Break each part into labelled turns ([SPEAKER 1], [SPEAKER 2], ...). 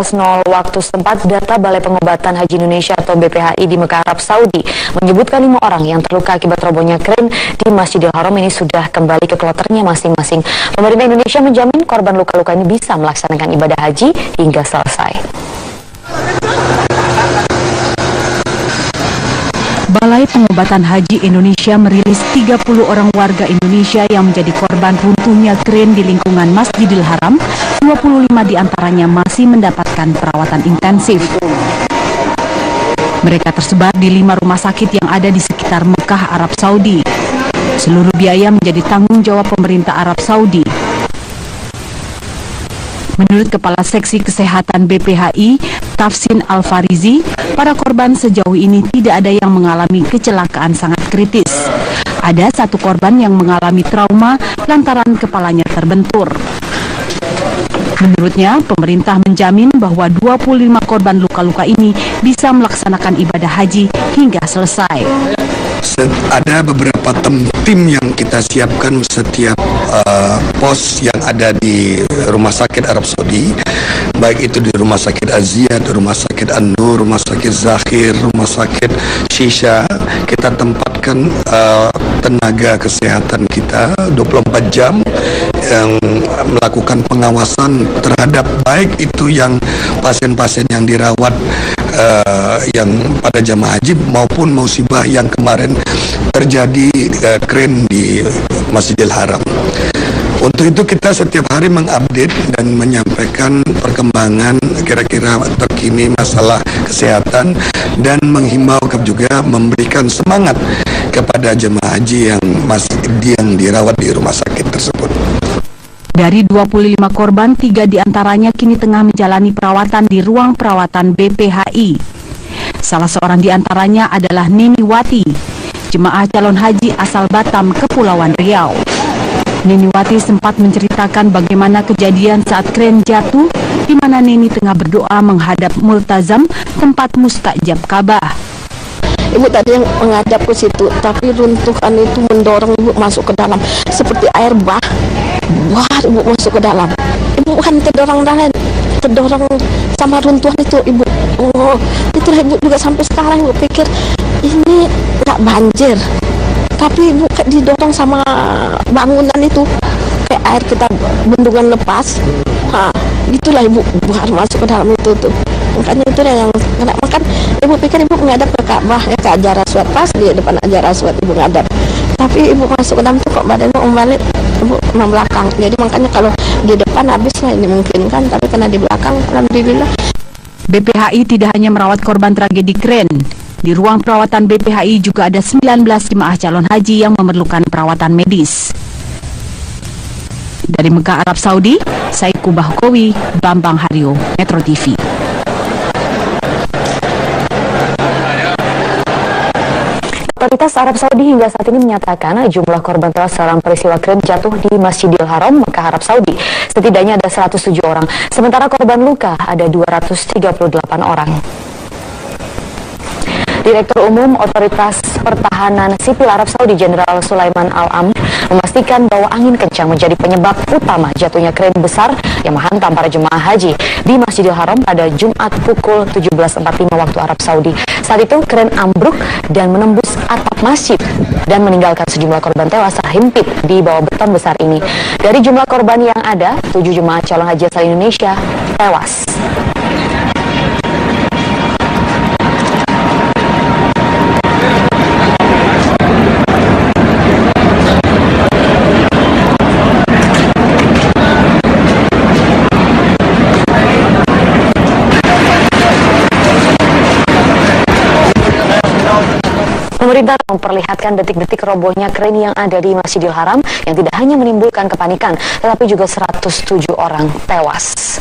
[SPEAKER 1] 17.00 waktu setempat, data Balai Pengobatan Haji Indonesia atau BPHI di Mekah, Arab Saudi menyebutkan 5 orang yang terluka akibat robohnya kren di Masjidil Haram ini sudah kembali ke kloternya masing-masing. Pemerintah Indonesia menjamin korban luka-luka ini bisa melaksanakan ibadah haji hingga selesai.
[SPEAKER 2] Balai Pengobatan Haji Indonesia merilis 30 orang warga Indonesia yang menjadi korban runtuhnya kren di lingkungan Masjidil Haram. 25 diantaranya masih mendapatkan perawatan intensif. Mereka tersebar di 5 rumah sakit yang ada di sekitar Mekah, Arab Saudi. Seluruh biaya menjadi tanggung jawab pemerintah Arab Saudi. Menurut Kepala Seksi Kesehatan BPHI, Tafsin Al-Farizi, para korban sejauh ini tidak ada yang mengalami kecelakaan sangat kritis. Ada 1 korban yang mengalami trauma lantaran kepalanya terbentur. Menurutnya, pemerintah menjamin bahwa 25 korban luka-luka ini bisa melaksanakan ibadah haji hingga selesai.
[SPEAKER 3] Ada beberapa tim yang kita siapkan setiap pos yang ada di Rumah Sakit Arab Saudi, baik itu di Rumah Sakit Az-Ziyad, Rumah Sakit An-Nur, Rumah Sakit Zakhir, Rumah Sakit Shisha. Kita tempatkan tenaga kesehatan kita 24 jam yang melakukan pengawasan terhadap baik itu yang pasien-pasien yang dirawat yang pada jamaah haji maupun musibah yang kemarin terjadi kren di Masjidil Haram. Untuk itu kita setiap hari mengupdate dan menyampaikan perkembangan kira-kira terkini masalah kesehatan dan menghimbau juga memberikan semangat kepada jemaah haji yang dirawat di rumah sakit tersebut.
[SPEAKER 2] Dari 25 korban, 3 diantaranya kini tengah menjalani perawatan di ruang perawatan BPHI. Salah seorang diantaranya adalah Nini Wati, jemaah calon haji asal Batam, Kepulauan Riau. Nini Wati sempat menceritakan bagaimana kejadian saat kren jatuh, di mana Nini tengah berdoa menghadap multazam tempat mustajab Ka'bah.
[SPEAKER 4] Ibu tadi yang menghadap ke situ, tapi runtuhan itu mendorong ibu masuk ke dalam seperti air bah. Wah, ibu masuk ke dalam. Ibu bukan terdorong sama runtuhan itu, ibu. Oh, itulah ibu juga sampai sekarang ibu pikir ini nggak banjir, tapi ibu didorong sama bangunan itu kayak air kita bendungan lepas. Nah, itulah ibu harus masuk ke dalam itu tuh. Makanya itu yang makan ibu pikir ibu menghadap ke Ka'bah, ya ke Hajar Aswad, pas di depan Hajar Aswad ibu menghadap. Tapi ibu masuk ke dalam tuh kok badannya membalik, ibu ke belakang. Jadi makanya kalau di depan habis lah ini mungkin kan, tapi karena di belakang alhamdulillah.
[SPEAKER 2] BPHI tidak hanya merawat korban tragedi kren. Di ruang perawatan BPHI juga ada 19 jemaah calon haji yang memerlukan perawatan medis. Dari Mekah, Arab Saudi, Saiku Bahkowi, Bambang Haryo, Metro TV.
[SPEAKER 1] Otoritas Arab Saudi hingga saat ini menyatakan jumlah korban tewas dalam peristiwa kren jatuh di Masjidil Haram, Mekah, Arab Saudi. Setidaknya ada 107 orang, sementara korban luka ada 238 orang. Direktur Umum Otoritas Pertahanan Sipil Arab Saudi Jenderal Sulaiman Al-Amr memastikan bahwa angin kencang menjadi penyebab utama jatuhnya kren besar yang menghantam para jemaah haji di Masjidil Haram pada Jumat pukul 17.45 waktu Arab Saudi. Saat itu kren ambruk dan menembus atap masjid dan meninggalkan sejumlah korban tewas terhimpit di bawah beton besar ini. Dari jumlah korban yang ada, 7 jemaah calon haji asal Indonesia tewas. Pemerintah memperlihatkan detik-detik robohnya kren yang ada di Masjidil Haram yang tidak hanya menimbulkan kepanikan, tetapi juga 107 orang tewas.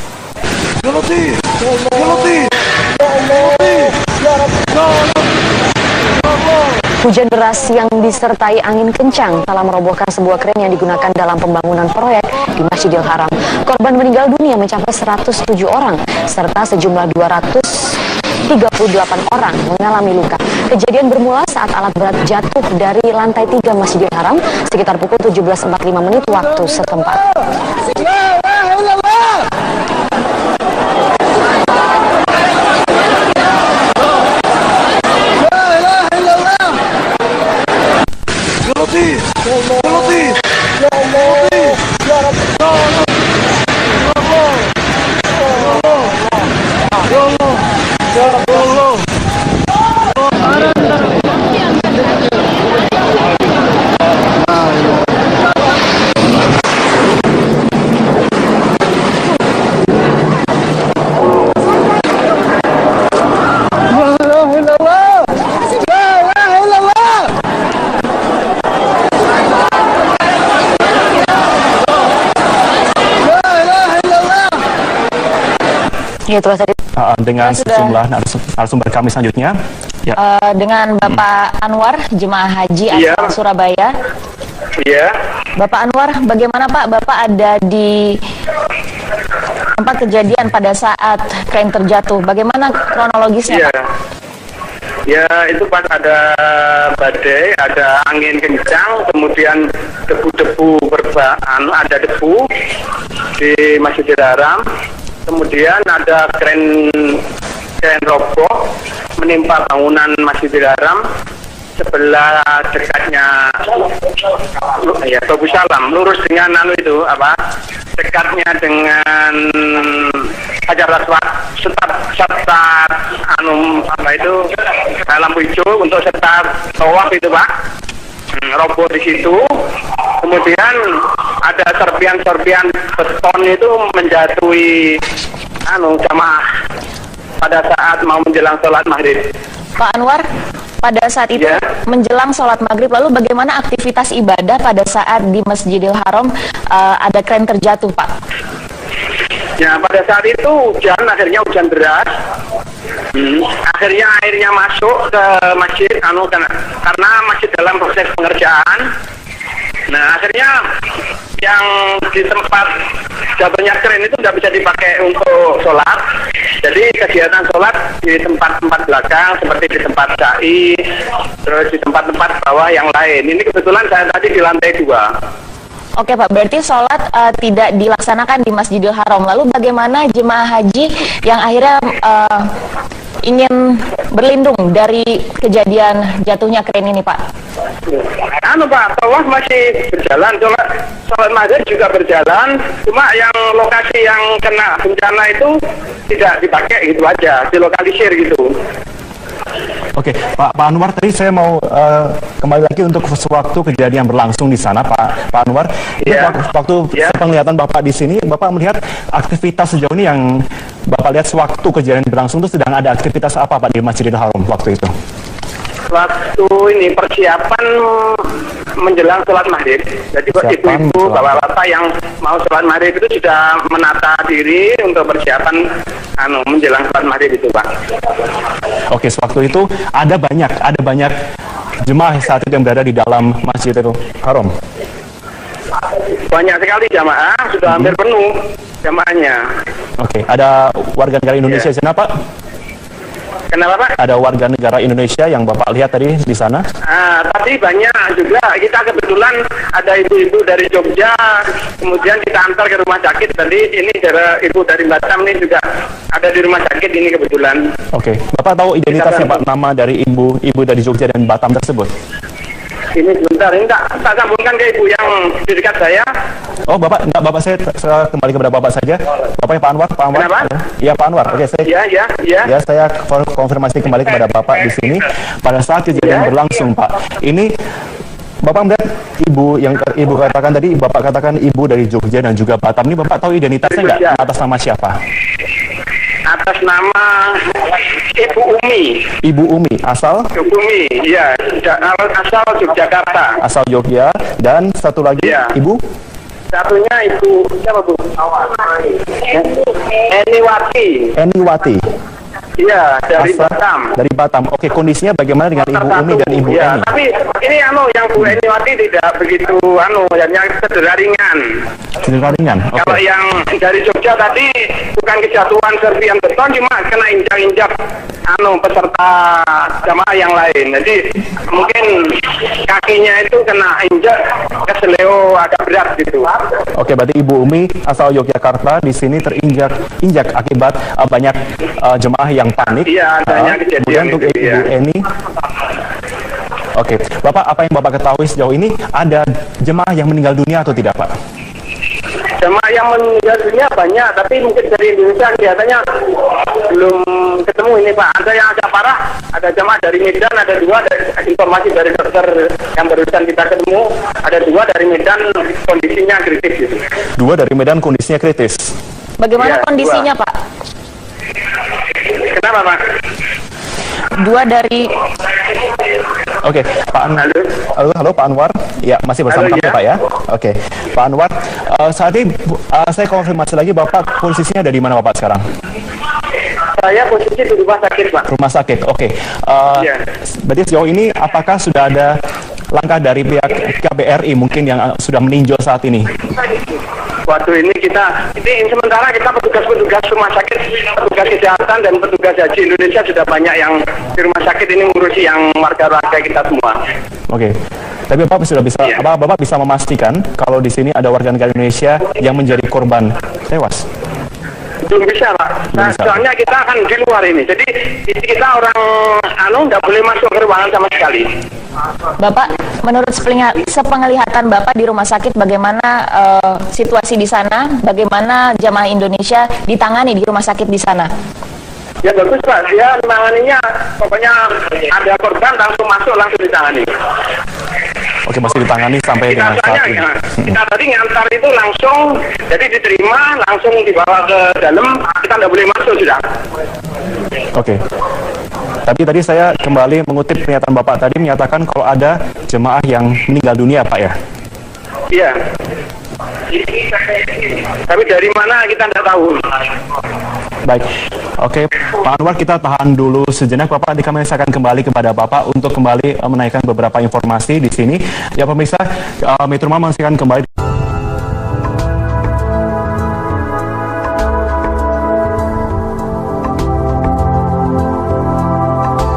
[SPEAKER 1] Hujan deras yang disertai angin kencang telah merobohkan sebuah kren yang digunakan dalam pembangunan proyek di Masjidil Haram. Korban meninggal dunia mencapai 107 orang, serta sejumlah 238 orang mengalami luka. Kejadian bermula saat alat berat jatuh dari lantai 3 Masjidil Haram sekitar pukul 17.45 waktu setempat. Ya, itulah tadi.
[SPEAKER 5] Dengan
[SPEAKER 1] Sudah.
[SPEAKER 5] sejumlah narasumber kami selanjutnya. Ya.
[SPEAKER 1] Dengan Bapak Anwar, jemaah haji
[SPEAKER 6] Iya.
[SPEAKER 1] asal Surabaya.
[SPEAKER 6] Iya.
[SPEAKER 1] Bapak Anwar, bagaimana Pak? Bapak ada di tempat kejadian pada saat kren terjatuh. Bagaimana kronologisnya?
[SPEAKER 6] Iya. Ya, itu pas ada badai, ada angin kencang, kemudian debu-debu ada debu di Masjidil Haram. Kemudian ada kren roboh menimpa bangunan Masjidil Haram sebelah dekatnya ya Babu Salam, lurus dengan dekatnya dengan Hajar Aswad, setat lampu hijau untuk setat tawaf itu Pak. Roboh di situ. Kemudian ada serpian beton itu menjatuhi jamaah pada saat mau menjelang sholat maghrib.
[SPEAKER 1] Pak Anwar, pada saat itu
[SPEAKER 6] Ya.
[SPEAKER 1] menjelang sholat maghrib, lalu bagaimana aktivitas ibadah pada saat di Masjidil Haram ada kren terjatuh, Pak?
[SPEAKER 6] Ya, pada saat itu akhirnya hujan deras. Akhirnya airnya masuk ke masjid karena masjid dalam proses pengerjaan. Nah, akhirnya yang di tempat jatuhnya kren itu tidak bisa dipakai untuk sholat. Jadi kegiatan sholat di tempat-tempat belakang seperti di tempat syai, terus di tempat-tempat bawah yang lain. Ini kebetulan saya tadi di lantai 2.
[SPEAKER 1] Oke Pak, berarti sholat tidak dilaksanakan di Masjidil Haram. Lalu bagaimana jemaah haji yang akhirnya ingin berlindung dari kejadian jatuhnya kren ini, Pak?
[SPEAKER 6] Pak, tawaf masih berjalan, sholat maghrib juga berjalan, cuma yang lokasi yang kena bencana itu tidak dipakai gitu aja, dilokalisir gitu.
[SPEAKER 5] Oke, Pak Anwar, tadi saya mau kembali lagi untuk sewaktu kejadian berlangsung di sana, Pak Anwar.
[SPEAKER 6] Iya.
[SPEAKER 5] Waktu penglihatan Bapak di sini, Bapak melihat aktivitas sejauh ini yang Bapak lihat sewaktu kejadian berlangsung itu sedang ada aktivitas apa Pak di Masjidil Haram waktu itu?
[SPEAKER 6] Waktu ini persiapan menjelang sholat maghrib. Jadi ibu-ibu, bapak-bapak yang mau sholat maghrib itu sudah menata diri untuk persiapan menjelang sholat maghrib itu, Pak.
[SPEAKER 5] Oke, sewaktu itu ada banyak jemaah saat itu yang berada di dalam Masjidil Haram.
[SPEAKER 6] Banyak sekali jamaah, sudah hampir penuh jamaahnya.
[SPEAKER 5] Oke, ada warga negara Indonesia di sana, Pak?
[SPEAKER 6] Kenapa, Pak?
[SPEAKER 5] Ada warga negara Indonesia yang Bapak lihat tadi di sana?
[SPEAKER 6] Tadi banyak juga. Kita kebetulan ada ibu-ibu dari Jogja, kemudian kita antar ke rumah sakit. Tadi ini ibu dari Batam ini juga ada di rumah sakit ini kebetulan.
[SPEAKER 5] Oke, Bapak tahu identitasnya Pak, nama dari ibu dari Jogja dan Batam tersebut?
[SPEAKER 6] Ini sebentar, ini tak sambungkan ke ibu yang di dekat saya.
[SPEAKER 5] Oh, Bapak saya kembali kepada Bapak saja. Bapaknya Pak Anwar.
[SPEAKER 6] Kenapa?
[SPEAKER 5] Iya, Pak Anwar. Oke, saya Ya, saya konfirmasi kembali kepada Bapak di sini. Pada saat kejadian berlangsung, Pak, ini Bapak melihat ibu yang Ibu katakan tadi, Bapak katakan ibu dari Jogja dan juga Batam. Ini Bapak tahu identitasnya nggak? Atas nama siapa?
[SPEAKER 6] Atas nama Ibu Umi.
[SPEAKER 5] Ibu Umi, asal?
[SPEAKER 6] Ibu Umi, iya. Asal Yogyakarta.
[SPEAKER 5] Asal Jogja. Dan satu lagi,
[SPEAKER 6] Iya.
[SPEAKER 5] Ibu?
[SPEAKER 6] Satunya Ibu, siapa Bu?
[SPEAKER 5] Eniwati.
[SPEAKER 6] Iya, dari
[SPEAKER 5] Asal
[SPEAKER 6] Batam.
[SPEAKER 5] dari Batam. Oke, kondisinya bagaimana dengan Ibu Umi dan Ibu
[SPEAKER 6] ya,
[SPEAKER 5] Eni?
[SPEAKER 6] tapi ini yang Bu Eniwati tidak begitu yang cedera ringan.
[SPEAKER 5] Cedera ringan. Oke.
[SPEAKER 6] Kalau yang dari Jogja tadi bukan kejatuhan serpian beton, cuma kena injak-injak peserta jamaah yang lain. Jadi mungkin kakinya itu kena injak keseleo agak berat gitu.
[SPEAKER 5] Oke, berarti Ibu Umi asal Yogyakarta di sini terinjak akibat banyak jemaah yang panik.
[SPEAKER 6] Iya, adanya kejadian
[SPEAKER 5] kemudian untuk
[SPEAKER 6] itu,
[SPEAKER 5] Ibu Eni. Oke, Bapak, apa yang Bapak ketahui sejauh ini, ada jemaah yang meninggal dunia atau tidak, Pak?
[SPEAKER 6] Jemaah yang meninggal dunia banyak, tapi mungkin dari Indonesia kelihatannya belum ketemu ini, Pak. Ada yang agak parah, ada jemaah dari Medan, ada 2 informasi dari dokter yang barusan kita ketemu, ada 2 dari Medan kondisinya kritis gitu.
[SPEAKER 5] 2 dari Medan kondisinya kritis.
[SPEAKER 1] Bagaimana
[SPEAKER 6] Iya,
[SPEAKER 1] kondisinya, Pak?
[SPEAKER 6] Kenapa, Pak?
[SPEAKER 1] 2 dari
[SPEAKER 5] Oke, Pak Anwar. Halo Pak Anwar. Ya, masih bersama kami Pak ya. Oke, Pak Anwar. Saat ini saya konfirmasi lagi, Bapak posisinya ada di mana Bapak sekarang?
[SPEAKER 6] Saya posisi di rumah sakit, Pak.
[SPEAKER 5] Rumah sakit, oke.
[SPEAKER 6] Iya.
[SPEAKER 5] Berarti sejauh ini apakah sudah ada langkah dari pihak KBRI mungkin yang sudah meninjau saat ini?
[SPEAKER 6] Waktu ini sementara kita petugas-petugas rumah sakit, petugas kesehatan dan petugas haji Indonesia sudah banyak yang di rumah sakit ini ngurusi yang warga-warga kita semua.
[SPEAKER 5] Oke. Tapi Bapak sudah bisa, Bapak bisa memastikan kalau di sini ada warga negara Indonesia yang menjadi korban tewas?
[SPEAKER 6] Belum bisa, Pak. Nah, soalnya kita akan di luar ini. Jadi kita orang nggak boleh masuk ke ruangan sama sekali.
[SPEAKER 7] Bapak, menurut sepenglihatan Bapak di rumah sakit, bagaimana situasi di sana? Bagaimana jamaah Indonesia ditangani di rumah sakit di sana?
[SPEAKER 6] Ya bagus, Pak. Dia menanganinya, pokoknya ada korban langsung masuk, langsung ditangani.
[SPEAKER 5] Oke, masih ditangani sampai dengan saat ini.
[SPEAKER 6] Kita tadi ngantar itu langsung, jadi diterima, langsung dibawa ke dalam, kita nggak boleh masuk sudah.
[SPEAKER 5] Oke. Tapi tadi saya kembali mengutip pernyataan Bapak tadi menyatakan kalau ada jemaah yang meninggal dunia, Pak ya?
[SPEAKER 6] Iya. Tapi dari mana kita tidak tahu.
[SPEAKER 5] Baik, oke, Pak Anwar, kita tahan dulu sejenak. Bapak, nanti kami akan kembali kepada Bapak untuk kembali menaikkan beberapa informasi di sini. Ya pemirsa, Metro Mama masih akan kembali.